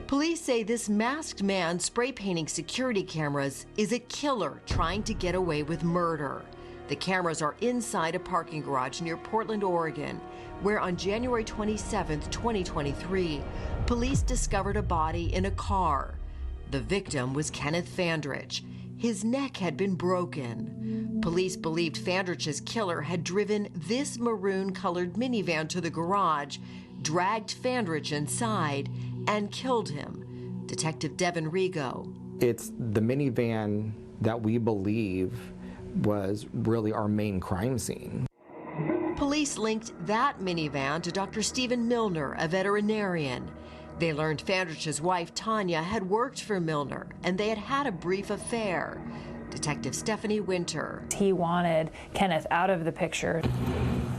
Police say this masked man spray painting security cameras is a killer trying to get away with murder. The cameras are inside a parking garage near Portland, Oregon, where on January 27, 2023, police discovered a body in a car. The victim was Kenneth Fandrich. His neck had been broken. Police believed Fandrich's killer had driven this maroon-colored minivan to the garage, dragged Fandrich inside, and killed him. Detective Devin Rigo. It's the minivan that we believe was really our main crime scene. Police linked that minivan to Dr. Stephen Milner, a veterinarian. They learned Fandrich's wife, Tanya, had worked for Milner, and they had had a brief affair. Detective Stephanie Winter. He wanted Kenneth out of the picture.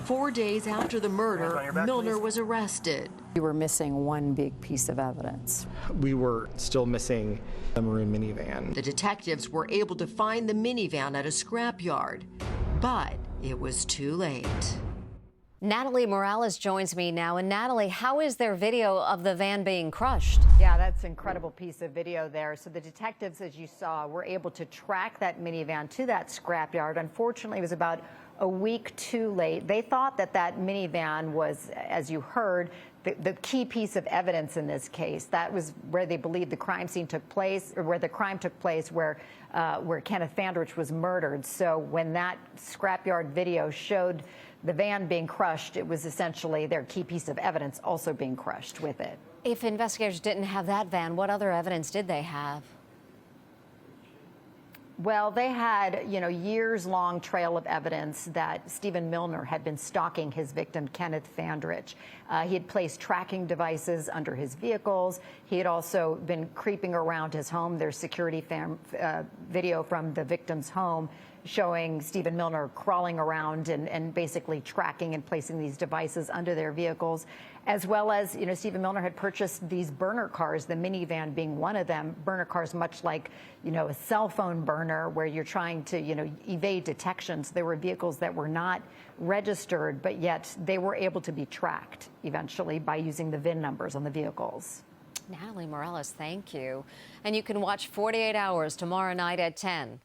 4 days after the murder, Milner was arrested. We were missing one big piece of evidence. We were still missing the maroon minivan. The detectives were able to find the minivan at a scrapyard, but it was too late. Natalie Morales joins me now. And Natalie, how is there video of the van being crushed? Yeah, that's an incredible piece of video there. So the detectives, as you saw, were able to track that minivan to that scrapyard. Unfortunately, it was about a week too late. They thought that that minivan was, as you heard, the key piece of evidence in this case. That was where they believed the crime scene took place, or where the crime took place, where Kenneth Fandrich was murdered. So when that scrapyard video showed the van being crushed, it was essentially their key piece of evidence also being crushed with it. If investigators didn't have that van, what other evidence did they have? Well, they had, years-long trail of evidence that Stephen Milner had been stalking his victim, Kenneth Fandrich. He had placed tracking devices under his vehicles. He had also been creeping around his home. There's security video from the victim's home showing Stephen Milner crawling around and basically tracking and placing these devices under their vehicles, as well as, Stephen Milner had purchased these burner cars, the minivan being one of them, burner cars much like, a cell phone burner where you're trying to, evade detections. There were vehicles that were not registered, but yet they were able to be tracked eventually by using the VIN numbers on the vehicles. Natalie Morales, thank you. And you can watch 48 Hours tomorrow night at 10.